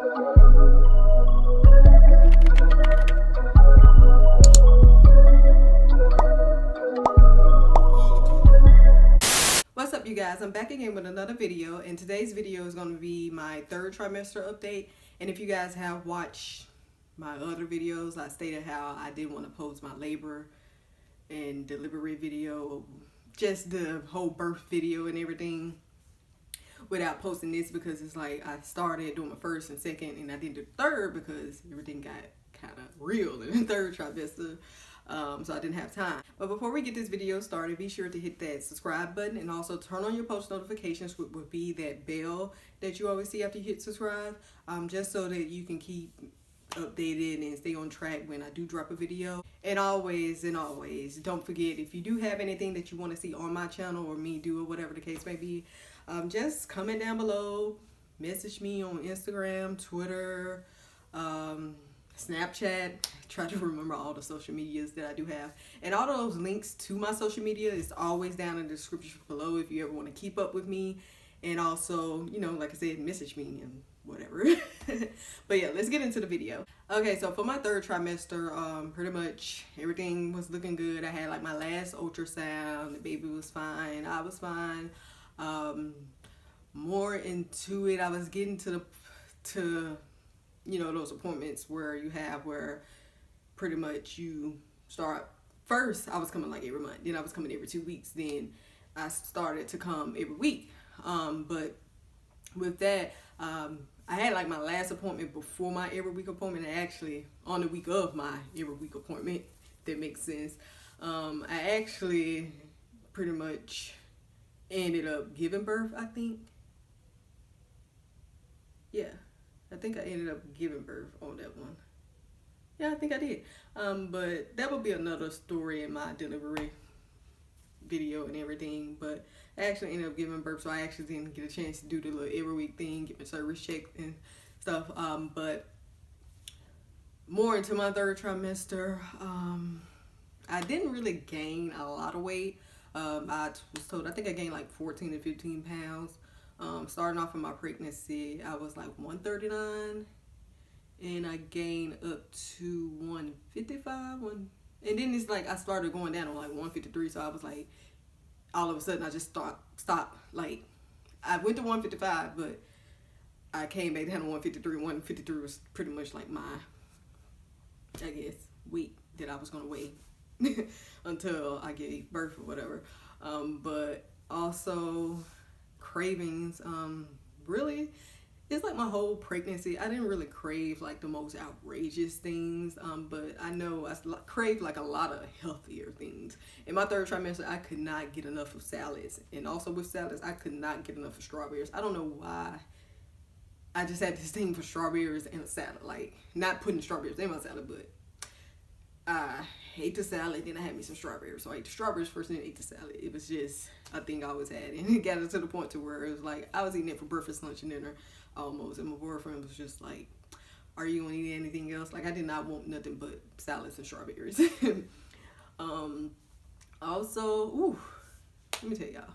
What's up, you guys? I'm back again with another video, and today's video is going to be my third trimester update. And if you guys have watched my other videos, I stated how I didn't want to post my labor and delivery video, just the whole birth video and everything, without posting this, because it's like I started doing my first and second, and I didn't do the third because everything got kind of real in the third trimester. So I didn't have time. But before we get this video started, be sure to hit that subscribe button and also turn on your post notifications, which would be that bell that you always see after you hit subscribe, just so that you can keep updated and stay on track when I do drop a video. And always don't forget, if you do have anything that you want to see on my channel or me do or whatever the case may be, just comment down below, message me on Instagram, Twitter, Snapchat. Try to remember all the social medias that I do have, and all those links to my social media is always down in the description below if you ever want to keep up with me. And also, you know, like I said, message me and whatever. But yeah, let's get into the video. Okay, so for my third trimester, pretty much everything was looking good. I had like my last ultrasound, the baby was fine, I was fine. More into it, I was getting to you know, those appointments where pretty much you start first. I was coming like every month, then I was coming every 2 weeks, then I started to come every week. But with that, I had like my last appointment before my every week appointment, and actually on the week of my every week appointment, if that makes sense. I actually pretty much ended up giving birth, I think. Yeah, I think I ended up giving birth on that one. Yeah, I think I did. But that will be another story in my delivery video and everything. But I actually ended up giving birth, so I actually didn't get a chance to do the little every week thing, get my service checked and stuff. But more into my third trimester, I didn't really gain a lot of weight. I was told, I think I gained like 14 to 15 pounds. Starting off in my pregnancy, I was like 139. And I gained up to 155, and then it's like I started going down on like 153. So I was like, all of a sudden I just stopped. Like I went to 155, but I came back down to 153. 153 was pretty much like my, I guess, weight that I was gonna weigh until I gave birth or whatever. But also cravings, really. It's like my whole pregnancy, I didn't really crave like the most outrageous things, but I know I craved like a lot of healthier things. In my third trimester, I could not get enough of salads, and also with salads, I could not get enough of strawberries. I don't know why. I just had this thing for strawberries and a salad, like not putting strawberries in my salad, but I ate the salad, then I had me some strawberries. So I ate the strawberries first, and then ate the salad. It was just a thing I always had, and it got to the point to where it was like I was eating it for breakfast, lunch, and dinner almost. And my boyfriend was just like, "Are you gonna eat anything else?" Like I did not want nothing but salads and strawberries. Also, ooh, let me tell y'all.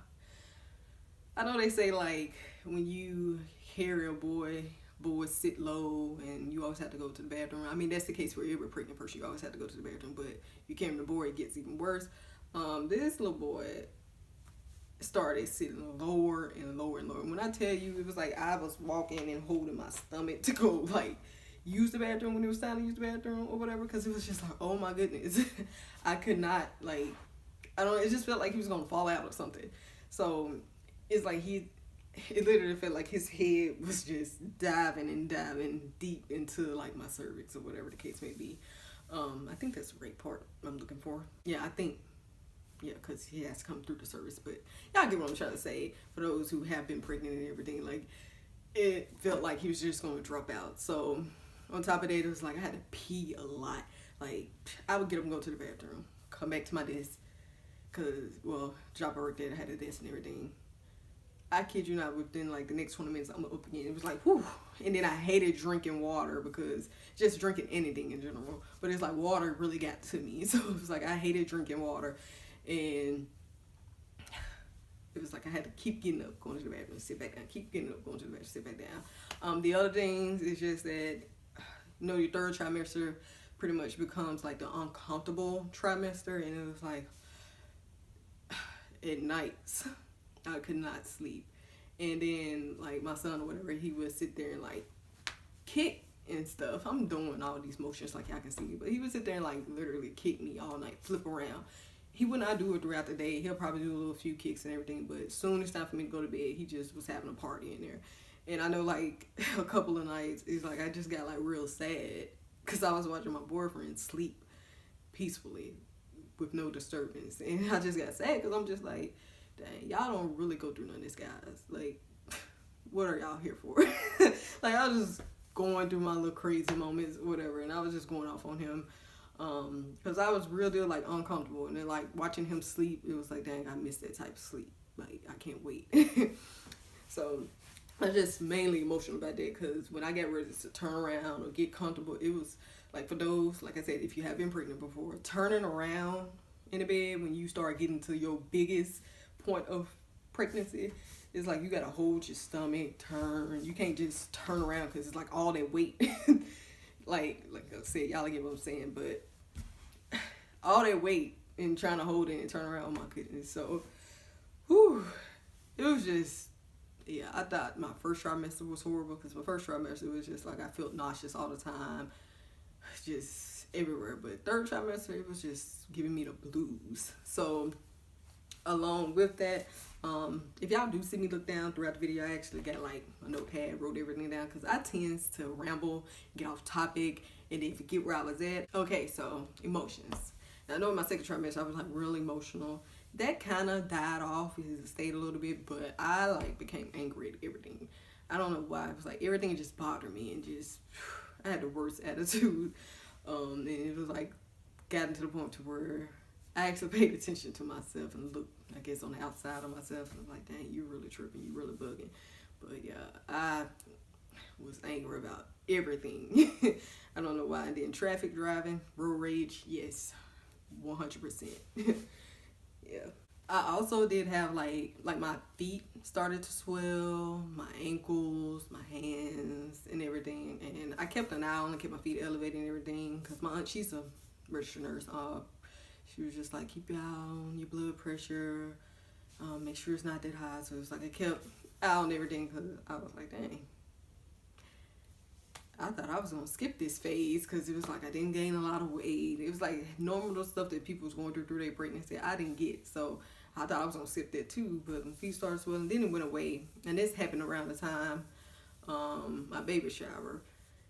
I know they say like when you carry a boy, boys sit low, and you always have to go to the bathroom. I mean, that's the case for every pregnant person. You always have to go to the bathroom, but you carry the boy, it gets even worse. This little boy started sitting lower and lower and lower. When I tell you, it was like I was walking and holding my stomach to go like use the bathroom when it was time to use the bathroom or whatever, because it was just like, oh my goodness. I could not, like, I don't know, it just felt like he was gonna fall out or something. So it's like it literally felt like his head was just diving and diving deep into like my cervix or whatever the case may be. I think that's the right part I'm looking for. Yeah, I think, yeah, because he has come through the cervix. But y'all get what I'm trying to say. For those who have been pregnant and everything, like it felt like he was just going to drop out. So on top of that, it was like I had to pee a lot. Like I would get up and go to the bathroom, come back to my desk, because, well, job I worked at, I had a desk and everything. I kid you not, within like the next 20 minutes, I'm up again. It was like, whew. And then I hated drinking water, because just drinking anything in general. But it's like water really got to me. So it was like I hated drinking water. And it was like I had to keep getting up, going to the bathroom, sit back down, keep getting up, going to the bathroom, sit back down. The other things is just that, your third trimester pretty much becomes like the uncomfortable trimester, and it was like at nights I could not sleep. And then like my son or whatever, he would sit there and like kick and stuff. I'm doing all these motions like y'all can see me, but he would sit there and like literally kick me all night, flip around. He would not do it throughout the day. He'll probably do a little few kicks and everything, but as soon as it's time for me to go to bed, he just was having a party in there. And I know like a couple of nights, it's like I just got like real sad because I was watching my boyfriend sleep peacefully with no disturbance. And I just got sad because I'm just like, dang, y'all don't really go through none of this, guys. Like, what are y'all here for? Like, I was just going through my little crazy moments, whatever, and I was just going off on him. Because I was real deal like uncomfortable, and then like watching him sleep, it was like, dang, I miss that type of sleep. Like, I can't wait. So I was just mainly emotional about that, because when I got ready to turn around or get comfortable, it was like, for those, like I said, if you have been pregnant before, turning around in the bed when you start getting to your biggest point of pregnancy, it's like you gotta hold your stomach, turn. You can't just turn around because it's like all that weight. like I said, y'all get what I'm saying, but all that weight and trying to hold it and turn around, oh my goodness. So, whew, it was just, yeah, I thought my first trimester was horrible, because my first trimester was just like I felt nauseous all the time, just everywhere. But third trimester, it was just giving me the blues. So along with that, if y'all do see me look down throughout the video, I actually got like a notepad, wrote everything down, because I tend to ramble, get off topic, and then forget where I was at. Okay, so emotions. Now, I know in my second trimester I was like real emotional. That kind of died off, it stayed a little bit, but I like became angry at everything. I don't know why. It was like everything just bothered me, and just I had the worst attitude. And it was like gotten to the point to where I actually paid attention to myself and looked, I guess, on the outside of myself, and I'm like, dang, you really tripping, you really bugging. But yeah, I was angry about everything. I don't know why. And then traffic driving, road rage, yes, 100%. Yeah. I also did have like my feet started to swell, my ankles, my hands, and everything. And I kept an eye on and kept my feet elevated and everything, because my aunt, she's a registered nurse. She was just like, keep your eye on your blood pressure, make sure it's not that high. So it's like I kept eye on everything, because I was like, dang, I thought I was gonna skip this phase, because it was like I didn't gain a lot of weight. It was like normal stuff that people was going through their pregnancy, I didn't get. So I thought I was gonna skip that too. But when feet started swelling, then it went away. And this happened around the time my baby shower.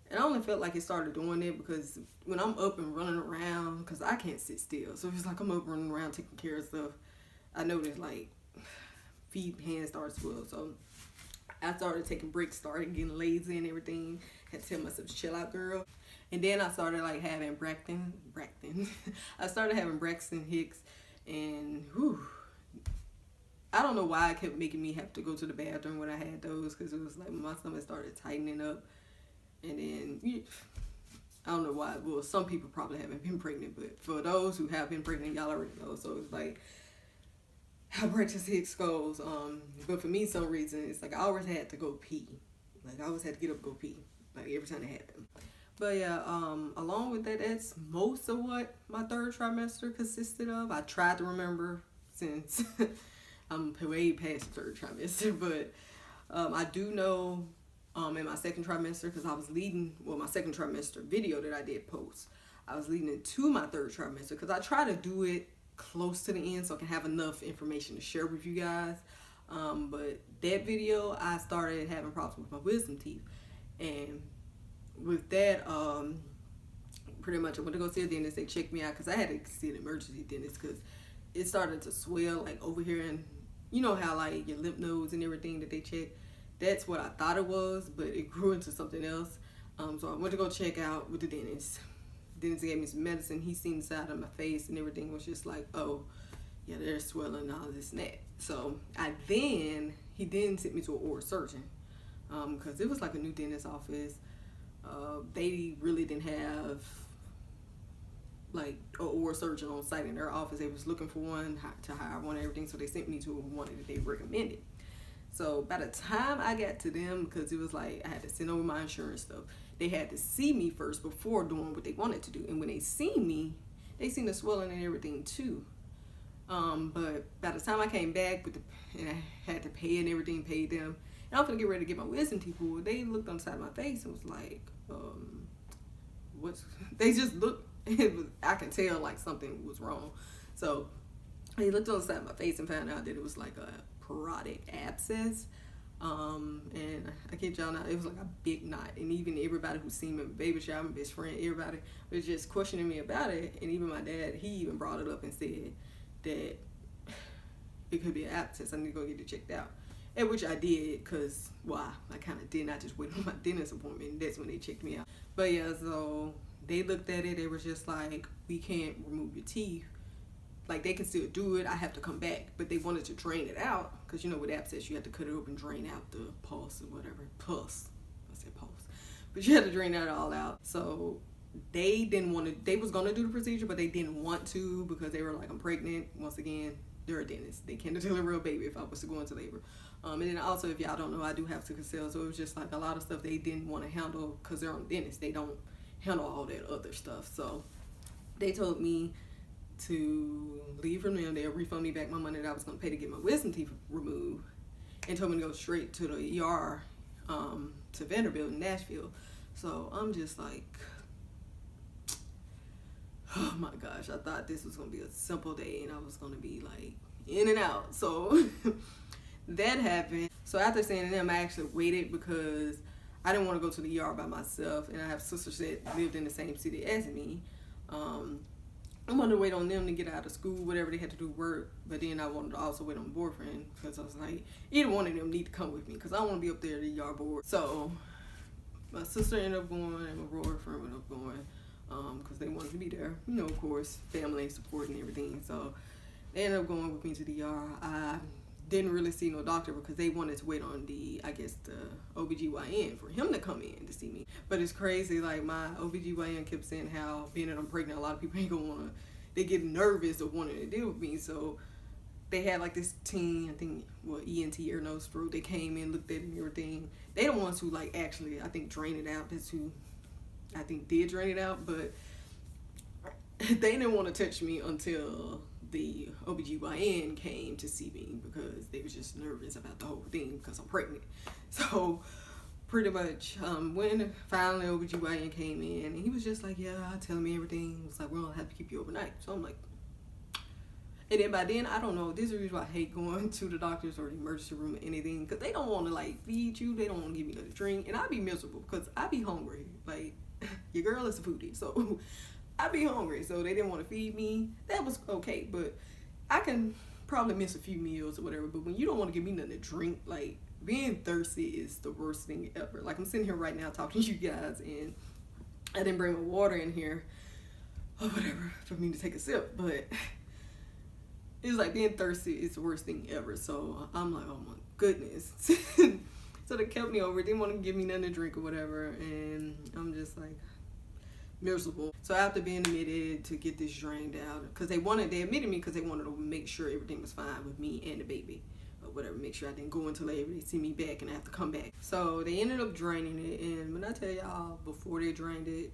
And I only felt like it started doing it because when I'm up and running around, because I can't sit still, so it's like I'm up running around taking care of stuff, I noticed like feet, hands started to swell. So I started taking breaks, started getting lazy and everything. Had to tell myself to chill out, girl. And then I started like having Braxton. I started having Braxton Hicks, and whew, I don't know why it kept making me have to go to the bathroom when I had those, because it was like my stomach started tightening up. And then, I don't know why. Well, some people probably haven't been pregnant, but for those who have been pregnant, y'all already know. So it's like how Braxton Hicks goes. But for me, some reason, it's like I always had to go pee. Like I always had to get up and go pee, like every time it happened. But yeah, along with that, that's most of what my third trimester consisted of. I tried to remember, since I'm way past the third trimester, but I do know in my second trimester, because I was leading, well, my second trimester video that I did post, I was leading into my third trimester, because I try to do it close to the end so I can have enough information to share with you guys. But that video, I started having problems with my wisdom teeth, and with that, pretty much I went to go see a dentist. They checked me out, because I had to see an emergency dentist, because it started to swell like over here, and you know how like your lymph nodes and everything that they check, that's what I thought it was, but it grew into something else. So I went to go check out with the dentist. The dentist gave me some medicine. He seen the side of my face, and everything was just like, oh yeah, there's swelling and all this and that. So he then sent me to an oral surgeon, because it was like a new dentist office. They really didn't have like an oral surgeon on site in their office. They was looking for one to hire one and everything, so they sent me to one that they recommended. So by the time I got to them, because it was like I had to send over my insurance stuff, they had to see me first before doing what they wanted to do. And when they seen me, they seen the swelling and everything too. But by the time I came back and I had to pay and everything, paid them, and I'm gonna get ready to get my wisdom teeth pulled, they looked on the side of my face and was like, what's? They just looked. I could tell like something was wrong. So they looked on the side of my face and found out that it was like a parotid abscess. And I kid y'all not, it was like a big knot. And even everybody who seen me at baby shower, my best friend, everybody was just questioning me about it. And even my dad, he even brought it up and said that it could be an abscess. I need to go get it checked out. And which I did, because I kind of did not just wait on my dentist appointment. That's when they checked me out. But yeah, so they looked at it. They were just like, we can't remove your teeth. Like, they can still do it. I have to come back. But they wanted to drain it out. Because, with abscess, you have to cut it open, drain out the pus or whatever. Pus. I said pus. But you had to drain that all out. So they didn't want to. They was going to do the procedure, but they didn't want to because they were like, I'm pregnant. Once again, they're a dentist. They can't deliver a baby if I was to go into labor. And then also, if y'all don't know, I do have sickle cell. So it was just like a lot of stuff they didn't want to handle because they're on dentists. They don't handle all that other stuff. So they told me to leave from them. They'll refund me back my money that I was going to pay to get my wisdom teeth removed, and told me to go straight to the ER to Vanderbilt in Nashville. So I'm just like, oh my gosh, I thought this was going to be a simple day and I was going to be like in and out. So that happened. So after seeing them, I actually waited because I didn't want to go to the ER by myself, and I have sisters that lived in the same city as me. I wanted to wait on them to get out of school, whatever they had to do work, but then I wanted to also wait on my boyfriend because I was like, either one of them need to come with me because I want to be up there at the ER board. So my sister ended up going and my boyfriend ended up going because they wanted to be there, of course, family support and everything. So they ended up going with me to the ER. I didn't really see no doctor because they wanted to wait on the OBGYN for him to come in to see me. But it's crazy, like my OBGYN kept saying how being that I'm pregnant, a lot of people ain't gonna wanna, they get nervous of wanting to deal with me. So they had like this team, I think, ENT, ear, nose, throat. They came in, looked at it and everything. They the ones who like actually, I think, drain it out. That's who I think did drain it out, but they didn't want to touch me until the OBGYN came to see me because they was just nervous about the whole thing because I'm pregnant. So pretty much when finally OBGYN came in, and he was just like, yeah, telling me everything. He was like, we're gonna have to keep you overnight. So I'm like, and then by then, I don't know, this is the reason why I hate going to the doctors or the emergency room or anything, because they don't want to like feed you, they don't want to give you nothing to drink, and I be miserable because I be hungry. Like, your girl is a foodie, so I be hungry, so they didn't want to feed me. That was okay, but I can probably miss a few meals or whatever. But when you don't want to give me nothing to drink, like, being thirsty is the worst thing ever. Like, I'm sitting here right now talking to you guys, and I didn't bring my water in here or whatever for me to take a sip, but it's like being thirsty is the worst thing ever. So I'm like, oh my goodness. So they kept me over, didn't want to give me nothing to drink or whatever, and I'm just like miserable. So after being admitted to get this drained out, because they admitted me because they wanted to make sure everything was fine with me and the baby or whatever, make sure I didn't go into labor, they see me back and I have to come back. So they ended up draining it, and when I tell y'all, before they drained it,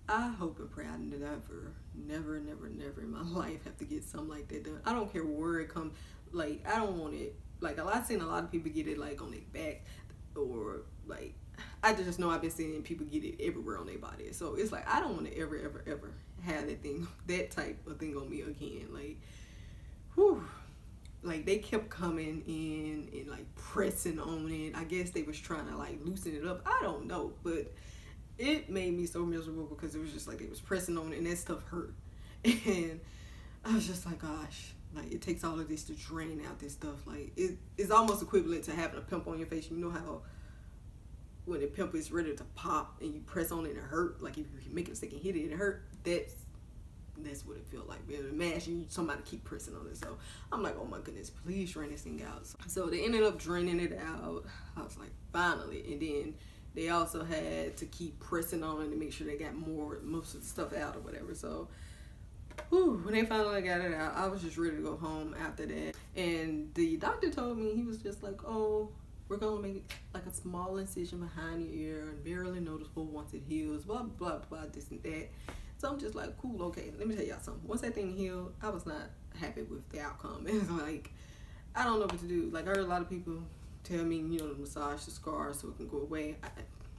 I hope and pray I never in my life have to get something like that done. I don't care where it comes. Like, I don't want it. Like, I've seen a lot of people get it like on their back, or like, I just know I've been seeing people get it everywhere on their body. So it's like, I don't want to ever have that type of thing on me again. Like, whew. Like, they kept coming in and like pressing on it. I guess they was trying to like loosen it up. I don't know, but it made me so miserable because it was just like they was pressing on it and that stuff hurt. And I was just like, gosh, like, it takes all of this to drain out this stuff. Like, it's almost equivalent to having a pimple on your face. You know how when the pimple is ready to pop and you press on it and it hurt, like if you make a second hit it and it hurt, that's what it felt like. Man, imagine somebody keep pressing on it. So I'm like, oh my goodness, please drain this thing out. So they ended up draining it out. I was like, finally. And then they also had to keep pressing on it to make sure they got most of the stuff out or whatever. So Whew, when they finally got it out, I was just ready to go home after that. And the doctor told me, he was just like, oh, we're going to make like a small incision behind your ear and barely noticeable once it heals, blah, blah, blah, this and that. So I'm just like, cool, okay, let me tell y'all something. Once that thing healed, I was not happy with the outcome. It was like, I don't know what to do. Like, I heard a lot of people tell me, you know, to massage the scar so it can go away.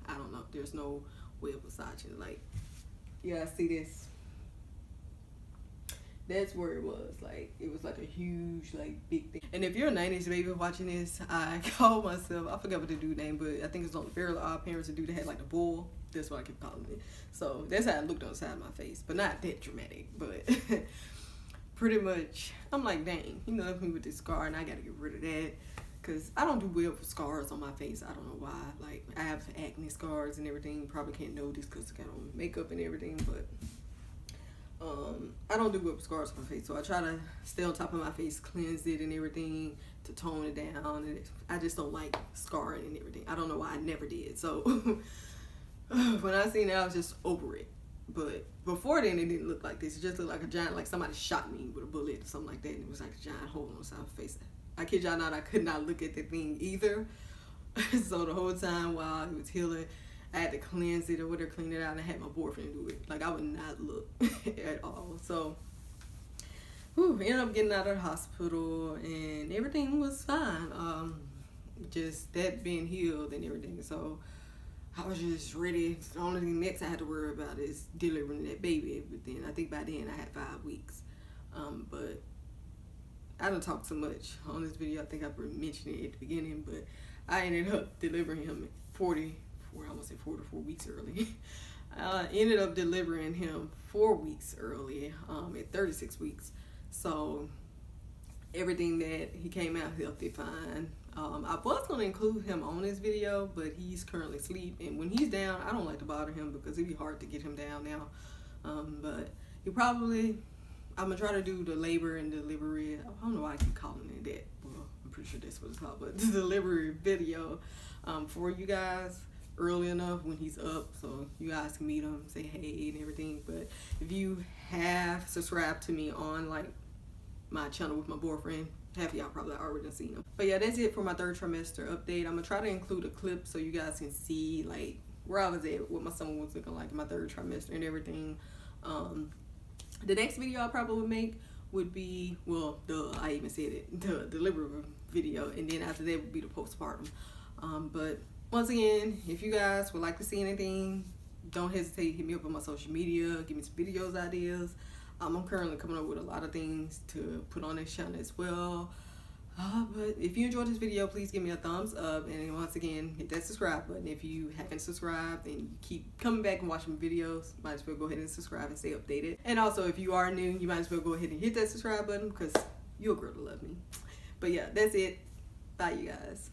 I don't know. There's no way of massaging. Like, yeah, I see this. That's where it was. Like, it was like a huge, like, big thing. And if you're a 90s baby watching this, I call myself, I forgot what the dude name, but I think it's on the Fairly Odd Parents, the dude that had like the bull. That's what I keep calling it. So that's how I looked on the side of my face, but not that dramatic. But pretty much, I'm like, dang, he left me with this scar, and I gotta get rid of that. Cause I don't do well for scars on my face. I don't know why. Like, I have acne scars and everything. You probably can't notice because I got on makeup and everything, but I don't do well with scars on my face. So I try to stay on top of my face, cleanse it and everything to tone it down. And I just don't like scarring and everything. I don't know why I never did. So when I seen it, I was just over it. But before then, it didn't look like this. It just looked like a giant, like somebody shot me with a bullet or something like that. And it was like a giant hole on the side of my face. I kid y'all not, I could not look at the thing either. So the whole time while he was healing, I had to cleanse it or whatever, clean it out, and I had my boyfriend do it. Like, I would not look at all. So, ended up getting out of the hospital, and everything was fine. Just that being healed and everything. So, I was just ready. The only thing next I had to worry about is delivering that baby. But then, I think by then I had 5 weeks. But I don't talk so much on this video. I think I mentioned it at the beginning, but I ended up delivering him 44 weeks early. I ended up delivering him 4 weeks early, at 36 weeks. So everything that he came out healthy, fine. I was going to include him on this video, but he's currently asleep. And when he's down, I don't like to bother him because it'd be hard to get him down now. But he probably, I'm going to try to do the labor and delivery. I don't know why I keep calling it that. Well, I'm pretty sure that's what it's called. But the delivery video for you guys early enough when he's up so you guys can meet him, say hey and everything. But if you have subscribed to me on like my channel with my boyfriend, half of y'all probably already seen him. But yeah, that's it for my 3rd trimester update. I'm gonna try to include a clip so you guys can see like where I was at, what my son was looking like in my 3rd trimester and everything. The next video I probably would make would be, well, I even said it, the delivery video, and then after that would be the postpartum. But once again, if you guys would like to see anything, don't hesitate to hit me up on my social media, give me some videos ideas. I'm currently coming up with a lot of things to put on this channel as well. But if you enjoyed this video, please give me a thumbs up, and once again, hit that subscribe button. If you haven't subscribed and you keep coming back and watching videos, might as well go ahead and subscribe and stay updated. And also, if you are new, you might as well go ahead and hit that subscribe button because you'll grow to love me. But yeah, that's it. Bye, you guys.